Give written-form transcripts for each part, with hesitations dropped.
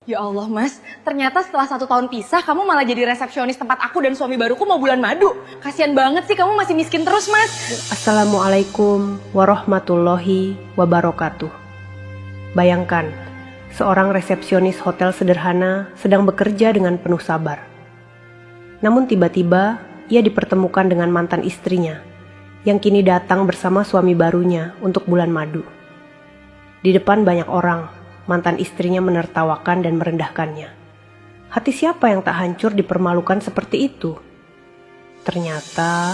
Ya Allah mas, ternyata setelah 1 tahun pisah kamu malah jadi resepsionis tempat aku dan suami baruku mau bulan madu. Kasian banget sih kamu masih miskin terus mas. Assalamualaikum warahmatullahi wabarakatuh. Bayangkan, seorang resepsionis hotel sederhana sedang bekerja dengan penuh sabar. Namun tiba-tiba ia dipertemukan dengan mantan istrinya yang kini datang bersama suami barunya untuk bulan madu. Di depan banyak orang, mantan istrinya menertawakan dan merendahkannya. Hati siapa yang tak hancur dipermalukan seperti itu? Ternyata,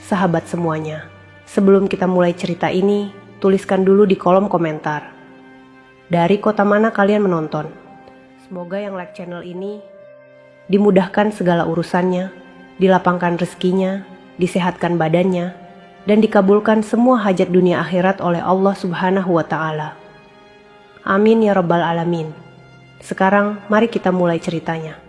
sahabat semuanya, sebelum kita mulai cerita ini, tuliskan dulu di kolom komentar. Dari kota mana kalian menonton? Semoga yang like channel ini dimudahkan segala urusannya, dilapangkan rezekinya, disehatkan badannya, dan dikabulkan semua hajat dunia akhirat oleh Allah Subhanahu wa Ta'ala. Amin ya Rabbal Alamin. Sekarang mari kita mulai ceritanya.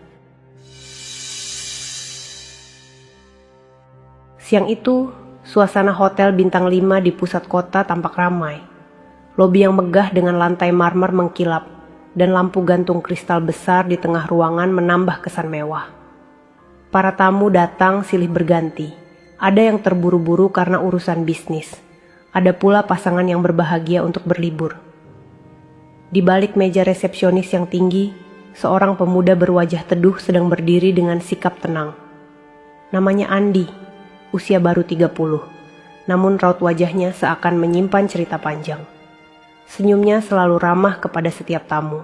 Siang itu, suasana hotel bintang 5 di pusat kota tampak ramai. Lobi yang megah dengan lantai marmer mengkilap, dan lampu gantung kristal besar di tengah ruangan menambah kesan mewah. Para tamu datang silih berganti. Ada yang terburu-buru karena urusan bisnis. Ada pula pasangan yang berbahagia untuk berlibur. Di balik meja resepsionis yang tinggi, seorang pemuda berwajah teduh sedang berdiri dengan sikap tenang. Namanya Andi, usia baru 30, namun raut wajahnya seakan menyimpan cerita panjang. Senyumnya selalu ramah kepada setiap tamu,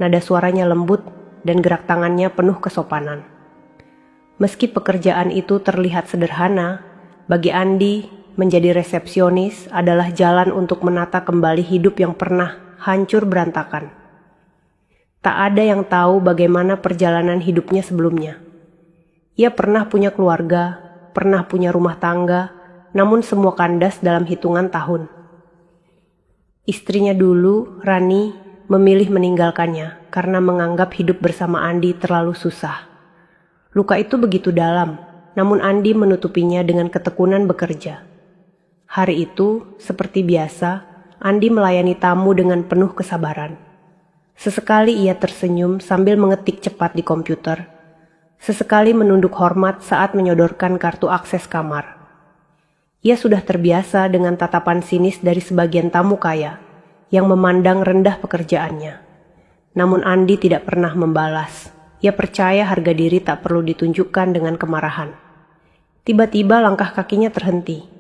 nada suaranya lembut dan gerak tangannya penuh kesopanan. Meski pekerjaan itu terlihat sederhana, bagi Andi, menjadi resepsionis adalah jalan untuk menata kembali hidup yang pernah hancur berantakan. Tak ada yang tahu bagaimana perjalanan hidupnya sebelumnya. Ia pernah punya keluarga, pernah punya rumah tangga, namun semua kandas dalam hitungan tahun. Istrinya dulu, Rani, memilih meninggalkannya karena menganggap hidup bersama Andi terlalu susah. Luka itu begitu dalam, namun Andi menutupinya dengan ketekunan bekerja. Hari itu, seperti biasa, Andi melayani tamu dengan penuh kesabaran. Sesekali ia tersenyum sambil mengetik cepat di komputer. Sesekali menunduk hormat saat menyodorkan kartu akses kamar. Ia sudah terbiasa dengan tatapan sinis dari sebagian tamu kaya yang memandang rendah pekerjaannya. Namun Andi tidak pernah membalas. Ia percaya harga diri tak perlu ditunjukkan dengan kemarahan. Tiba-tiba langkah kakinya terhenti.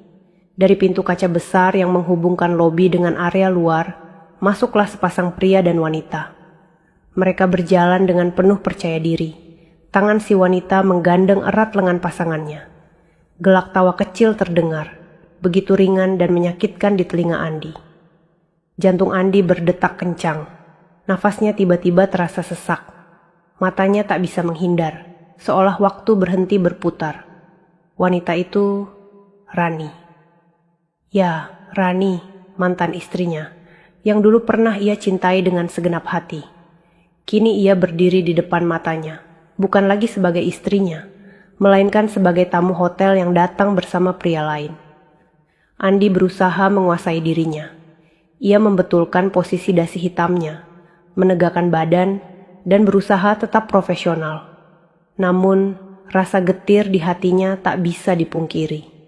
Dari pintu kaca besar yang menghubungkan lobi dengan area luar, masuklah sepasang pria dan wanita. Mereka berjalan dengan penuh percaya diri. Tangan si wanita menggandeng erat lengan pasangannya. Gelak tawa kecil terdengar, begitu ringan dan menyakitkan di telinga Andi. Jantung Andi berdetak kencang. Nafasnya tiba-tiba terasa sesak. Matanya tak bisa menghindar, seolah waktu berhenti berputar. Wanita itu Rani. Ya, Rani, mantan istrinya, yang dulu pernah ia cintai dengan segenap hati. Kini ia berdiri di depan matanya, bukan lagi sebagai istrinya, melainkan sebagai tamu hotel yang datang bersama pria lain. Andi berusaha menguasai dirinya. Ia membetulkan posisi dasi hitamnya, menegakkan badan, dan berusaha tetap profesional. Namun, rasa getir di hatinya tak bisa dipungkiri.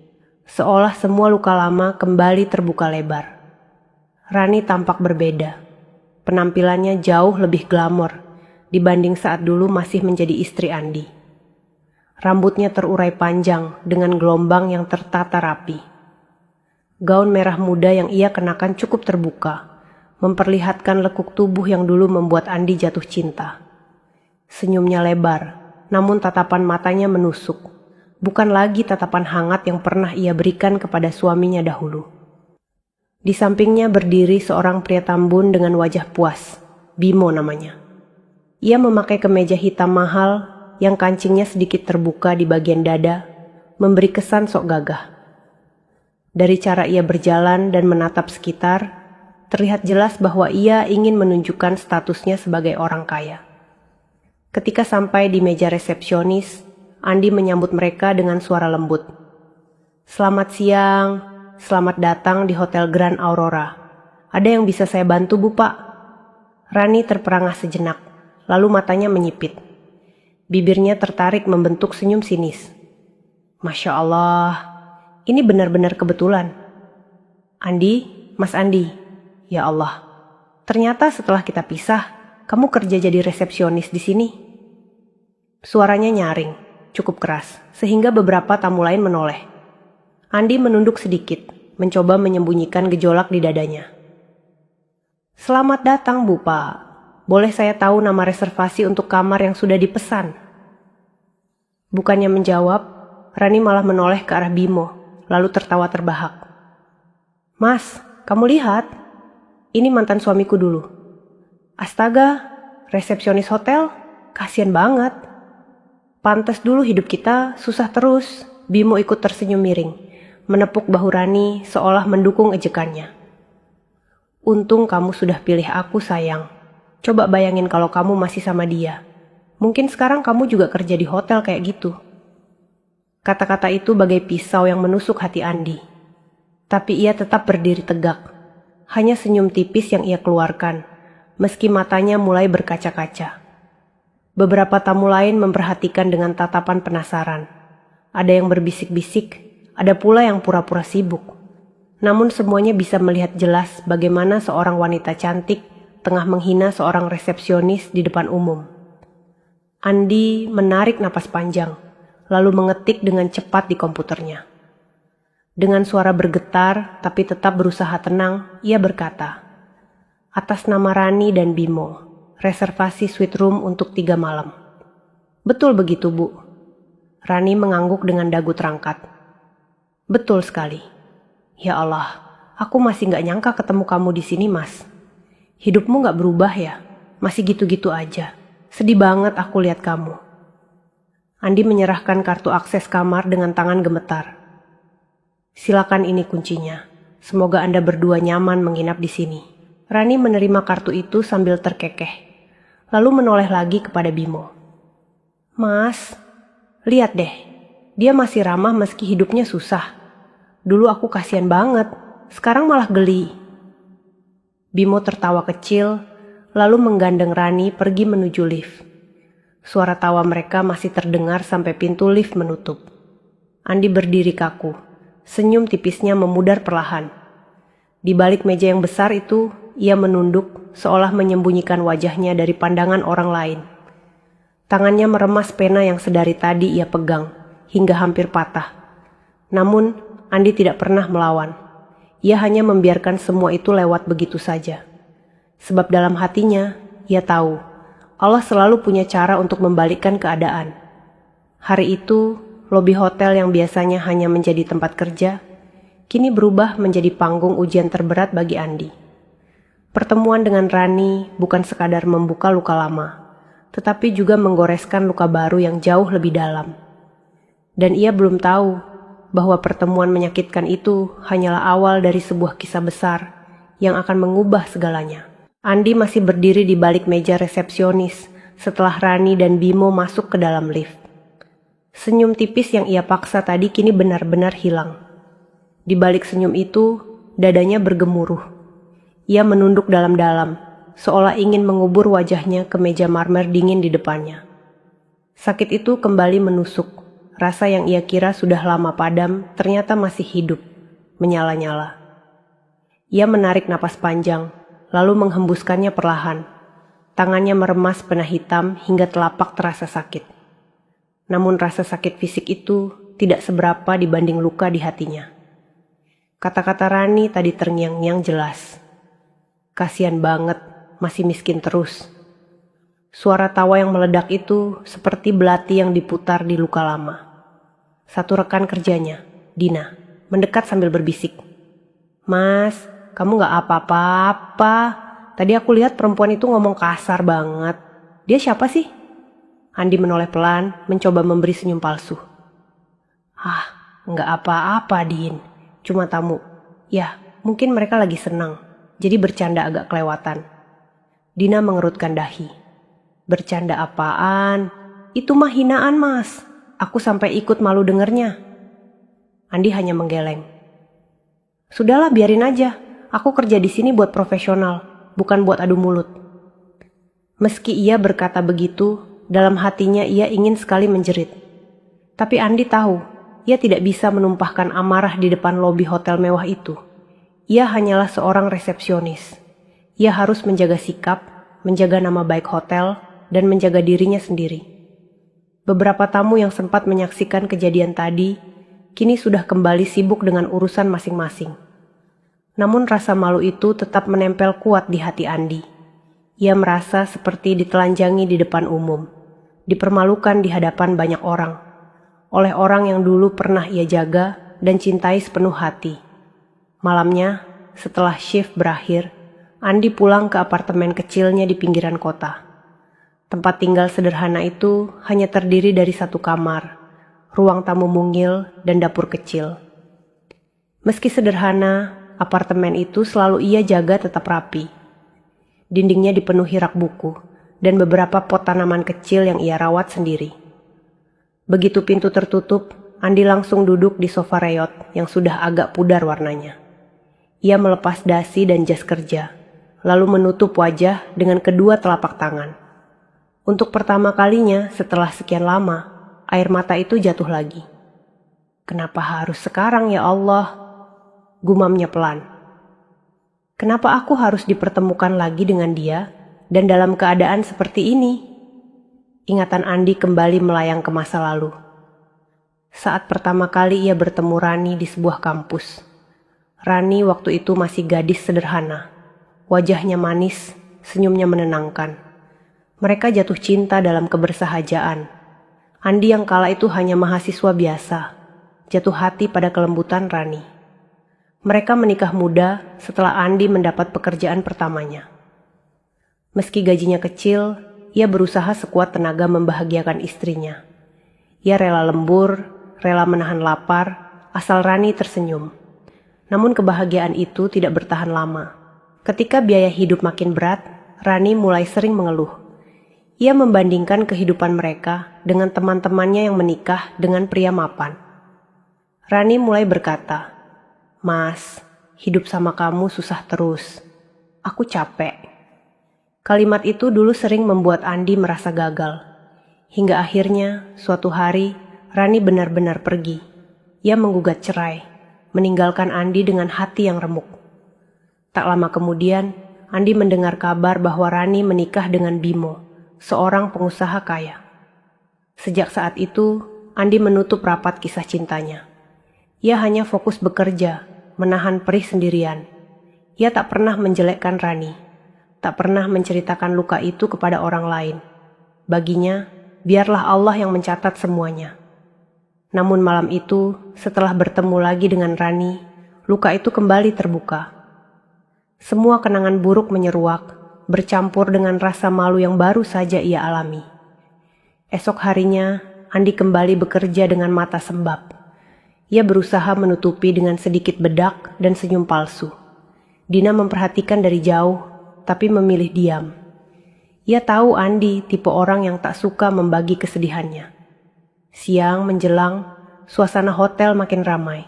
Seolah semua luka lama kembali terbuka lebar. Rani tampak berbeda. Penampilannya jauh lebih glamor dibanding saat dulu masih menjadi istri Andi. Rambutnya terurai panjang dengan gelombang yang tertata rapi. Gaun merah muda yang ia kenakan cukup terbuka, memperlihatkan lekuk tubuh yang dulu membuat Andi jatuh cinta. Senyumnya lebar, namun tatapan matanya menusuk. Bukan lagi tatapan hangat yang pernah ia berikan kepada suaminya dahulu. Di sampingnya berdiri seorang pria tambun dengan wajah puas, Bimo namanya. Ia memakai kemeja hitam mahal yang kancingnya sedikit terbuka di bagian dada, memberi kesan sok gagah. Dari cara ia berjalan dan menatap sekitar, terlihat jelas bahwa ia ingin menunjukkan statusnya sebagai orang kaya. Ketika sampai di meja resepsionis, Andi menyambut mereka dengan suara lembut. "Selamat siang, selamat datang di Hotel Grand Aurora. Ada yang bisa saya bantu, Bu, Pak?" Rani terperangah sejenak, lalu matanya menyipit. Bibirnya tertarik membentuk senyum sinis. Masya Allah, ini benar-benar kebetulan. Andi, Mas Andi, ya Allah. Ternyata setelah kita pisah, kamu kerja jadi resepsionis di sini. Suaranya nyaring, cukup keras, sehingga beberapa tamu lain menoleh. Andi menunduk sedikit, mencoba menyembunyikan gejolak di dadanya. Selamat datang, Bu Pak. Boleh saya tahu nama reservasi untuk kamar yang sudah dipesan? Bukannya menjawab, Rani malah menoleh ke arah Bimo, lalu tertawa terbahak. Mas, kamu lihat? Ini mantan suamiku dulu. Astaga, resepsionis hotel? Kasian banget. Pantes dulu hidup kita susah terus. Bimo ikut tersenyum miring, menepuk bahu Rani seolah mendukung ejekannya. Untung kamu sudah pilih aku, sayang. Coba bayangin kalau kamu masih sama dia. Mungkin sekarang kamu juga kerja di hotel kayak gitu. Kata-kata itu bagai pisau yang menusuk hati Andi. Tapi ia tetap berdiri tegak. Hanya senyum tipis yang ia keluarkan, meski matanya mulai berkaca-kaca. Beberapa tamu lain memperhatikan dengan tatapan penasaran. Ada yang berbisik-bisik, ada pula yang pura-pura sibuk. Namun semuanya bisa melihat jelas bagaimana seorang wanita cantik tengah menghina seorang resepsionis di depan umum. Andi menarik napas panjang, lalu mengetik dengan cepat di komputernya. Dengan suara bergetar tapi tetap berusaha tenang, ia berkata, atas nama Rani dan Bimo, reservasi suite room untuk 3 malam. Betul begitu, Bu. Rani mengangguk dengan dagu terangkat. Betul sekali. Ya Allah, aku masih gak nyangka ketemu kamu di sini, Mas. Hidupmu gak berubah ya? Masih gitu-gitu aja. Sedih banget aku lihat kamu. Andi menyerahkan kartu akses kamar dengan tangan gemetar. Silakan, ini kuncinya. Semoga Anda berdua nyaman menginap di sini. Rani menerima kartu itu sambil terkekeh. Lalu menoleh lagi kepada Bimo. Mas, lihat deh. Dia masih ramah meski hidupnya susah. Dulu aku kasihan banget. Sekarang malah geli. Bimo tertawa kecil, lalu menggandeng Rani pergi menuju lift. Suara tawa mereka masih terdengar sampai pintu lift menutup. Andi berdiri kaku. Senyum tipisnya memudar perlahan. Di balik meja yang besar itu, ia menunduk seolah menyembunyikan wajahnya dari pandangan orang lain. Tangannya meremas pena yang sedari tadi ia pegang, hingga hampir patah. Namun, Andi tidak pernah melawan. Ia hanya membiarkan semua itu lewat begitu saja. Sebab dalam hatinya, ia tahu, Allah selalu punya cara untuk membalikkan keadaan. Hari itu, lobi hotel yang biasanya hanya menjadi tempat kerja, kini berubah menjadi panggung ujian terberat bagi Andi. Pertemuan dengan Rani bukan sekadar membuka luka lama, tetapi juga menggoreskan luka baru yang jauh lebih dalam. Dan ia belum tahu bahwa pertemuan menyakitkan itu hanyalah awal dari sebuah kisah besar yang akan mengubah segalanya. Andi masih berdiri di balik meja resepsionis setelah Rani dan Bimo masuk ke dalam lift. Senyum tipis yang ia paksa tadi kini benar-benar hilang. Di balik senyum itu, dadanya bergemuruh. Ia menunduk dalam-dalam, seolah ingin mengubur wajahnya ke meja marmer dingin di depannya. Sakit itu kembali menusuk. Rasa yang ia kira sudah lama padam ternyata masih hidup, menyala-nyala. Ia menarik napas panjang, lalu menghembuskannya perlahan. Tangannya meremas pena hitam hingga telapak terasa sakit. Namun rasa sakit fisik itu tidak seberapa dibanding luka di hatinya. Kata-kata Rani tadi terngiang-ngiang jelas. Kasian banget, masih miskin terus. Suara tawa yang meledak itu seperti belati yang diputar di luka lama. Satu rekan kerjanya, Dina, mendekat sambil berbisik. Mas, kamu gak apa-apa. Tadi aku lihat perempuan itu ngomong kasar banget. Dia siapa sih? Andi menoleh pelan, mencoba memberi senyum palsu. Nggak apa-apa, Din. Cuma tamu. Ya, mungkin mereka lagi senang. Jadi bercanda agak kelewatan. Dina mengerutkan dahi. Bercanda apaan? Itu mah hinaan, Mas. Aku sampai ikut malu dengernya. Andi hanya menggeleng. Sudahlah, biarin aja. Aku kerja di sini buat profesional, bukan buat adu mulut. Meski ia berkata begitu, dalam hatinya ia ingin sekali menjerit. Tapi Andi tahu, ia tidak bisa menumpahkan amarah di depan lobi hotel mewah itu. Ia hanyalah seorang resepsionis. Ia harus menjaga sikap, menjaga nama baik hotel, dan menjaga dirinya sendiri. Beberapa tamu yang sempat menyaksikan kejadian tadi, kini sudah kembali sibuk dengan urusan masing-masing. Namun rasa malu itu tetap menempel kuat di hati Andi. Ia merasa seperti ditelanjangi di depan umum, dipermalukan di hadapan banyak orang, oleh orang yang dulu pernah ia jaga dan cintai sepenuh hati. Malamnya, setelah shift berakhir, Andi pulang ke apartemen kecilnya di pinggiran kota. Tempat tinggal sederhana itu hanya terdiri dari satu kamar, ruang tamu mungil, dan dapur kecil. Meski sederhana, apartemen itu selalu ia jaga tetap rapi. Dindingnya dipenuhi rak buku dan beberapa pot tanaman kecil yang ia rawat sendiri. Begitu pintu tertutup, Andi langsung duduk di sofa reyot yang sudah agak pudar warnanya. Ia melepas dasi dan jas kerja, lalu menutup wajah dengan kedua telapak tangan. Untuk pertama kalinya setelah sekian lama, air mata itu jatuh lagi. "Kenapa harus sekarang ya Allah?" gumamnya pelan. "Kenapa aku harus dipertemukan lagi dengan dia dan dalam keadaan seperti ini?" Ingatan Andi kembali melayang ke masa lalu. Saat pertama kali ia bertemu Rani di sebuah kampus. Rani waktu itu masih gadis sederhana. Wajahnya manis, senyumnya menenangkan. Mereka jatuh cinta dalam kebersahajaan. Andi yang kala itu hanya mahasiswa biasa, jatuh hati pada kelembutan Rani. Mereka menikah muda setelah Andi mendapat pekerjaan pertamanya. Meski gajinya kecil, ia berusaha sekuat tenaga membahagiakan istrinya. Ia rela lembur, rela menahan lapar, asal Rani tersenyum. Namun kebahagiaan itu tidak bertahan lama. Ketika biaya hidup makin berat, Rani mulai sering mengeluh. Ia membandingkan kehidupan mereka dengan teman-temannya yang menikah dengan pria mapan. Rani mulai berkata, "Mas, hidup sama kamu susah terus. Aku capek." Kalimat itu dulu sering membuat Andi merasa gagal. Hingga akhirnya, suatu hari, Rani benar-benar pergi. Ia menggugat cerai, meninggalkan Andi dengan hati yang remuk. Tak lama kemudian, Andi mendengar kabar bahwa Rani menikah dengan Bimo, seorang pengusaha kaya. Sejak saat itu, Andi menutup rapat kisah cintanya. Ia hanya fokus bekerja, menahan perih sendirian. Ia tak pernah menjelekkan Rani, tak pernah menceritakan luka itu kepada orang lain. Baginya, biarlah Allah yang mencatat semuanya. Namun malam itu, setelah bertemu lagi dengan Rani, luka itu kembali terbuka. Semua kenangan buruk menyeruak, bercampur dengan rasa malu yang baru saja ia alami. Esok harinya, Andi kembali bekerja dengan mata sembab. Ia berusaha menutupi dengan sedikit bedak dan senyum palsu. Dina memperhatikan dari jauh, tapi memilih diam. Ia tahu Andi tipe orang yang tak suka membagi kesedihannya. Siang menjelang, suasana hotel makin ramai.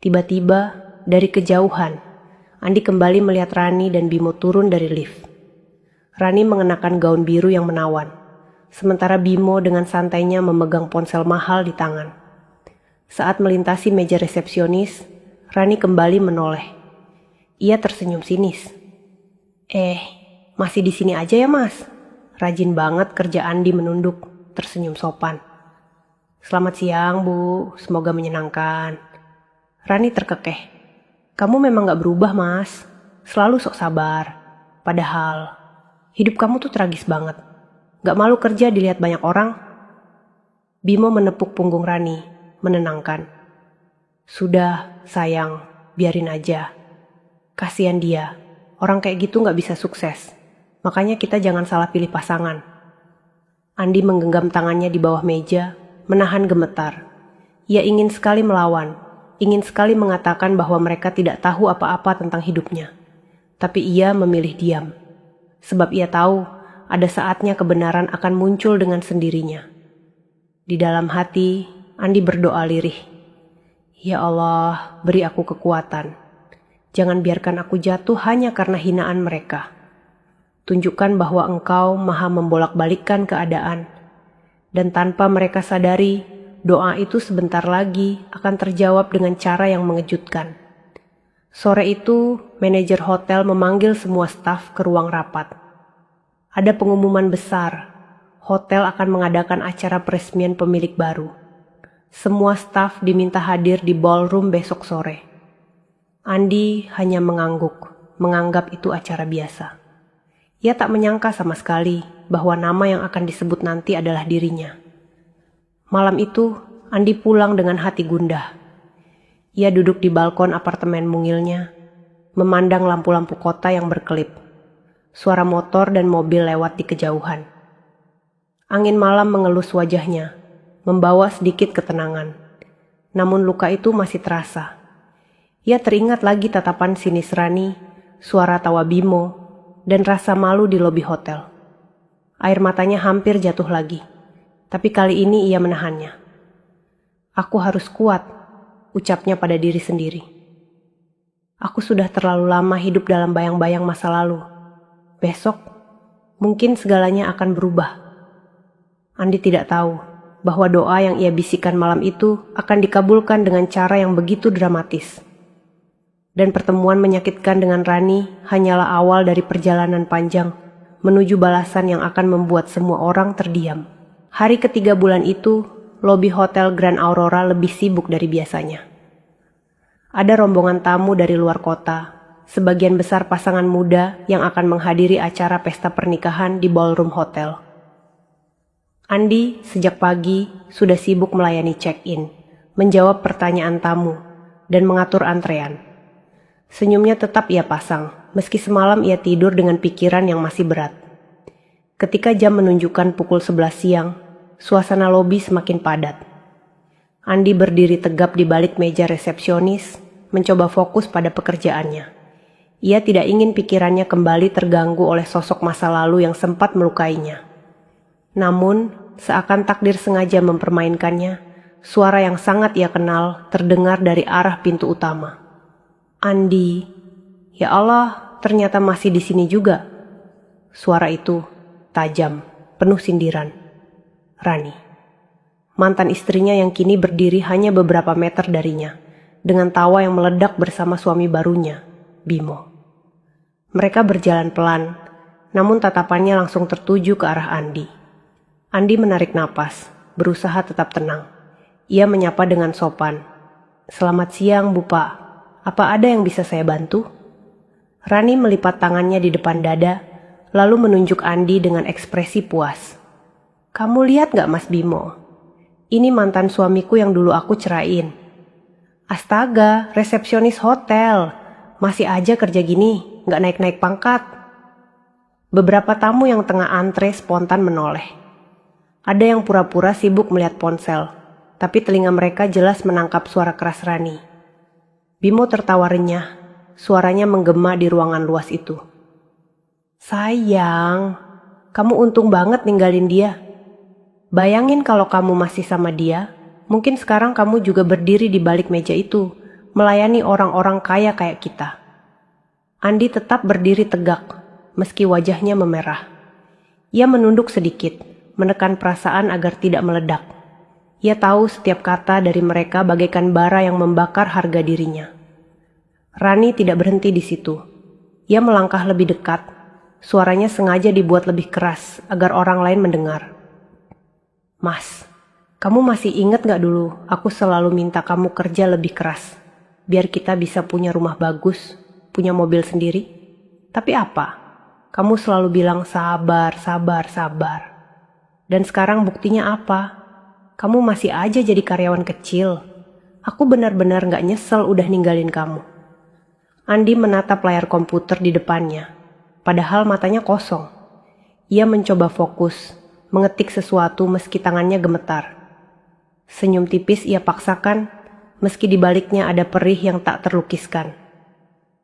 Tiba-tiba, dari kejauhan, Andi kembali melihat Rani dan Bimo turun dari lift. Rani mengenakan gaun biru yang menawan, sementara Bimo dengan santainya memegang ponsel mahal di tangan. Saat melintasi meja resepsionis, Rani kembali menoleh. Ia tersenyum sinis. Masih di sini aja ya mas? Rajin banget kerja Andi menunduk, tersenyum sopan. Selamat siang bu, semoga menyenangkan. Rani terkekeh. Kamu memang gak berubah mas, selalu sok sabar. Padahal, hidup kamu tuh tragis banget. Gak malu kerja dilihat banyak orang? Bimo menepuk punggung Rani, menenangkan. Sudah, sayang, biarin aja. Kasihan dia, orang kayak gitu gak bisa sukses. Makanya kita jangan salah pilih pasangan. Andi menggenggam tangannya di bawah meja, menahan gemetar. Ia ingin sekali melawan, ingin sekali mengatakan bahwa mereka tidak tahu apa-apa tentang hidupnya. Tapi ia memilih diam. Sebab ia tahu ada saatnya kebenaran akan muncul dengan sendirinya. Di dalam hati, Andi berdoa lirih. Ya Allah, beri aku kekuatan. Jangan biarkan aku jatuh hanya karena hinaan mereka. Tunjukkan bahwa Engkau maha membolak-balikkan keadaan. Dan tanpa mereka sadari, doa itu sebentar lagi akan terjawab dengan cara yang mengejutkan. Sore itu, manajer hotel memanggil semua staf ke ruang rapat. Ada pengumuman besar, hotel akan mengadakan acara peresmian pemilik baru. Semua staf diminta hadir di ballroom besok sore. Andi hanya mengangguk, menganggap itu acara biasa. Ia tak menyangka sama sekali bahwa nama yang akan disebut nanti adalah dirinya. Malam itu, Andi pulang dengan hati gundah. Ia duduk di balkon apartemen mungilnya, memandang lampu-lampu kota yang berkelip. Suara motor dan mobil lewat di kejauhan. Angin malam mengelus wajahnya, membawa sedikit ketenangan. Namun luka itu masih terasa. Ia teringat lagi tatapan sinis Rani, suara tawa Bimo, dan rasa malu di lobi hotel. Air matanya hampir jatuh lagi, tapi kali ini ia menahannya. Aku harus kuat, ucapnya pada diri sendiri. Aku sudah terlalu lama hidup dalam bayang-bayang masa lalu. Besok, mungkin segalanya akan berubah. Andi tidak tahu bahwa doa yang ia bisikan malam itu akan dikabulkan dengan cara yang begitu dramatis. Dan pertemuan menyakitkan dengan Rani hanyalah awal dari perjalanan panjang menuju balasan yang akan membuat semua orang terdiam. Hari ketiga bulan itu, lobi Hotel Grand Aurora lebih sibuk dari biasanya. Ada rombongan tamu dari luar kota, sebagian besar pasangan muda yang akan menghadiri acara pesta pernikahan di ballroom hotel. Andi sejak pagi sudah sibuk melayani check-in, menjawab pertanyaan tamu, dan mengatur antrean. Senyumnya tetap ia pasang, meski semalam ia tidur dengan pikiran yang masih berat. Ketika jam menunjukkan pukul 11 siang, suasana lobi semakin padat. Andi berdiri tegap di balik meja resepsionis, mencoba fokus pada pekerjaannya. Ia tidak ingin pikirannya kembali terganggu oleh sosok masa lalu yang sempat melukainya. Namun, seakan takdir sengaja mempermainkannya, suara yang sangat ia kenal terdengar dari arah pintu utama. Andi, ya Allah, ternyata masih di sini juga. Suara itu tajam, penuh sindiran. Rani, mantan istrinya yang kini berdiri hanya beberapa meter darinya, dengan tawa yang meledak bersama suami barunya, Bimo. Mereka berjalan pelan, namun tatapannya langsung tertuju ke arah Andi. Andi menarik napas, berusaha tetap tenang. Ia menyapa dengan sopan. Selamat siang, Bu Pak. Apa ada yang bisa saya bantu? Rani melipat tangannya di depan dada, lalu menunjuk Andi dengan ekspresi puas. Kamu lihat gak Mas Bimo? Ini mantan suamiku yang dulu aku ceraiin. Astaga, resepsionis hotel. Masih aja kerja gini, gak naik-naik pangkat. Beberapa tamu yang tengah antre spontan menoleh. Ada yang pura-pura sibuk melihat ponsel, tapi telinga mereka jelas menangkap suara keras Rani. Bimo tertawa renyah, suaranya menggema di ruangan luas itu. Sayang, kamu untung banget ninggalin dia. Bayangin kalau kamu masih sama dia, mungkin sekarang kamu juga berdiri di balik meja itu, melayani orang-orang kaya kayak kita. Andi tetap berdiri tegak, meski wajahnya memerah. Ia menunduk sedikit, menekan perasaan agar tidak meledak. Ia tahu setiap kata dari mereka bagaikan bara yang membakar harga dirinya. Rani tidak berhenti di situ. Ia melangkah lebih dekat. Suaranya sengaja dibuat lebih keras agar orang lain mendengar. Mas, kamu masih ingat gak dulu aku selalu minta kamu kerja lebih keras, biar kita bisa punya rumah bagus, punya mobil sendiri? Tapi apa? Kamu selalu bilang sabar, sabar, sabar. Dan sekarang buktinya apa? Kamu masih aja jadi karyawan kecil. Aku benar-benar gak nyesel udah ninggalin kamu. Andi menatap layar komputer di depannya, padahal matanya kosong. Ia mencoba fokus, mengetik sesuatu meski tangannya gemetar. Senyum tipis ia paksakan, meski di baliknya ada perih yang tak terlukiskan.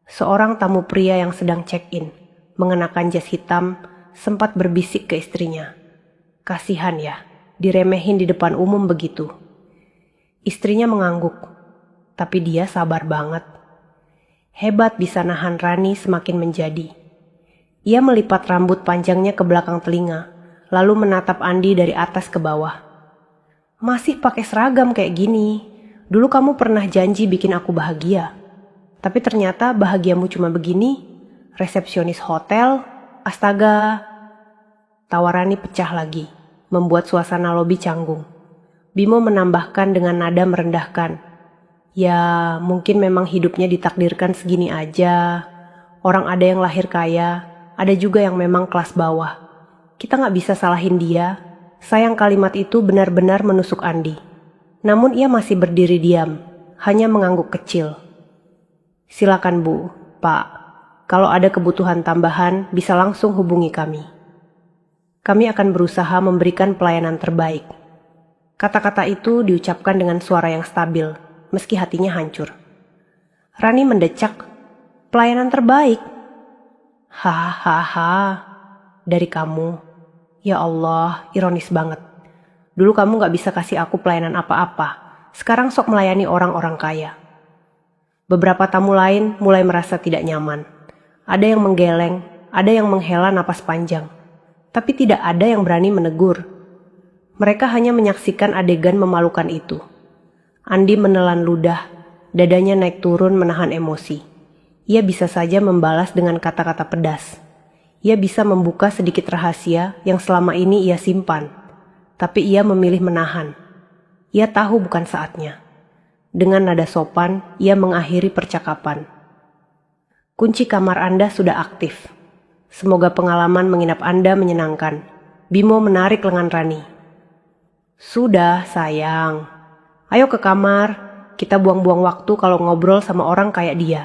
Seorang tamu pria yang sedang check-in, mengenakan jas hitam, sempat berbisik ke istrinya. Kasihan ya, diremehin di depan umum begitu. Istrinya mengangguk, tapi dia sabar banget. Hebat bisa nahan Rani semakin menjadi. Ia melipat rambut panjangnya ke belakang telinga, lalu menatap Andi dari atas ke bawah. Masih pakai seragam kayak gini. Dulu kamu pernah janji bikin aku bahagia. Tapi ternyata bahagiamu cuma begini. Resepsionis hotel, astaga. Tawa Rani pecah lagi, membuat suasana lobi canggung. Bimo menambahkan dengan nada merendahkan. Ya, mungkin memang hidupnya ditakdirkan segini aja. Orang ada yang lahir kaya, ada juga yang memang kelas bawah. Kita gak bisa salahin dia. Sayang kalimat itu benar-benar menusuk Andi. Namun ia masih berdiri diam, hanya mengangguk kecil. Silakan Bu, Pak. Kalau ada kebutuhan tambahan, bisa langsung hubungi kami. Kami akan berusaha memberikan pelayanan terbaik. Kata-kata itu diucapkan dengan suara yang stabil, meski hatinya hancur. Rani mendecak, pelayanan terbaik? Hahaha, dari kamu. Ya Allah, ironis banget. Dulu kamu gak bisa kasih aku pelayanan apa-apa. Sekarang sok melayani orang-orang kaya. Beberapa tamu lain mulai merasa tidak nyaman. Ada yang menggeleng, ada yang menghela napas panjang. Tapi tidak ada yang berani menegur. Mereka hanya menyaksikan adegan memalukan itu. Andi menelan ludah, dadanya naik turun menahan emosi. Ia bisa saja membalas dengan kata-kata pedas. Ia bisa membuka sedikit rahasia yang selama ini ia simpan. Tapi ia memilih menahan. Ia tahu bukan saatnya. Dengan nada sopan, ia mengakhiri percakapan. Kunci kamar Anda sudah aktif. Semoga pengalaman menginap Anda menyenangkan. Bimo menarik lengan Rani. Sudah, sayang. Ayo ke kamar. Kita buang-buang waktu kalau ngobrol sama orang kayak dia.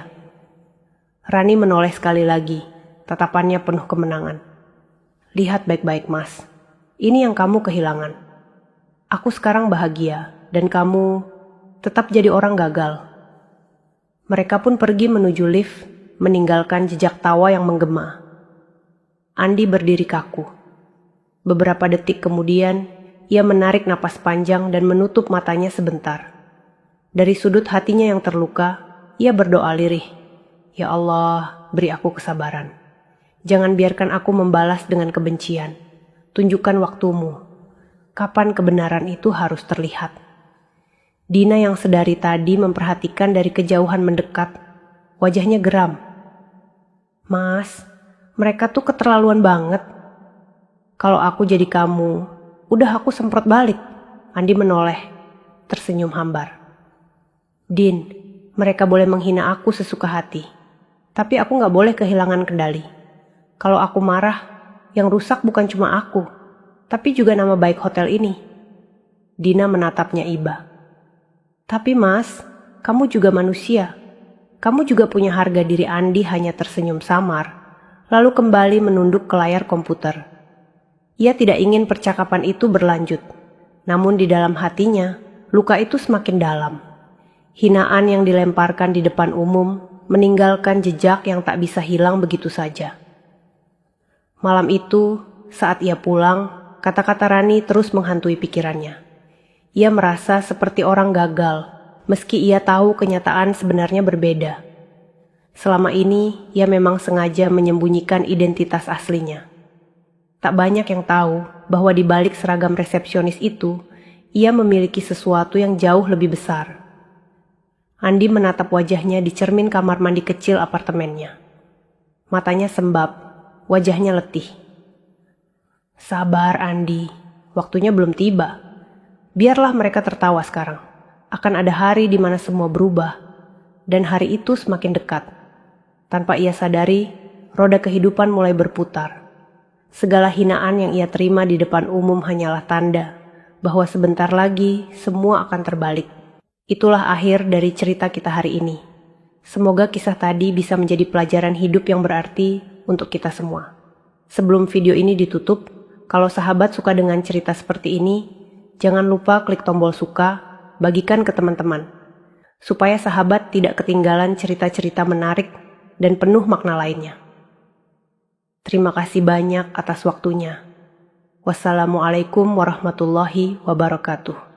Rani menoleh sekali lagi. Tatapannya penuh kemenangan. Lihat baik-baik, Mas. Ini yang kamu kehilangan. Aku sekarang bahagia, dan kamu tetap jadi orang gagal. Mereka pun pergi menuju lift, meninggalkan jejak tawa yang menggema. Andi berdiri kaku. Beberapa detik kemudian, ia menarik napas panjang dan menutup matanya sebentar. Dari sudut hatinya yang terluka, ia berdoa lirih. Ya Allah, beri aku kesabaran. Jangan biarkan aku membalas dengan kebencian. Tunjukkan waktumu. Kapan kebenaran itu harus terlihat. Dina yang sedari tadi memperhatikan dari kejauhan mendekat. Wajahnya geram. Mas, mereka tuh keterlaluan banget. Kalau aku jadi kamu, udah aku semprot balik. Andi menoleh, tersenyum hambar. Din, mereka boleh menghina aku sesuka hati. Tapi aku gak boleh kehilangan kendali. Kalau aku marah, yang rusak bukan cuma aku, tapi juga nama baik hotel ini. Dina menatapnya iba. Tapi Mas, kamu juga manusia. Kamu juga punya harga diri. Andi hanya tersenyum samar, lalu kembali menunduk ke layar komputer. Ia tidak ingin percakapan itu berlanjut, namun di dalam hatinya, luka itu semakin dalam. Hinaan yang dilemparkan di depan umum meninggalkan jejak yang tak bisa hilang begitu saja. Malam itu, saat ia pulang, kata-kata Rani terus menghantui pikirannya. Ia merasa seperti orang gagal, meski ia tahu kenyataan sebenarnya berbeda. Selama ini, ia memang sengaja menyembunyikan identitas aslinya. Tak banyak yang tahu bahwa di balik seragam resepsionis itu, ia memiliki sesuatu yang jauh lebih besar. Andi menatap wajahnya di cermin kamar mandi kecil apartemennya. Matanya sembab. Wajahnya letih. Sabar Andi, waktunya belum tiba. Biarlah mereka tertawa sekarang. Akan ada hari di mana semua berubah. Dan hari itu semakin dekat. Tanpa ia sadari, roda kehidupan mulai berputar. Segala hinaan yang ia terima di depan umum hanyalah tanda bahwa sebentar lagi semua akan terbalik. Itulah akhir dari cerita kita hari ini. Semoga kisah tadi bisa menjadi pelajaran hidup yang berarti untuk kita semua. Sebelum video ini ditutup, kalau sahabat suka dengan cerita seperti ini, jangan lupa klik tombol suka, bagikan ke teman-teman, supaya sahabat tidak ketinggalan cerita-cerita menarik dan penuh makna lainnya. Terima kasih banyak atas waktunya. Wassalamualaikum warahmatullahi wabarakatuh.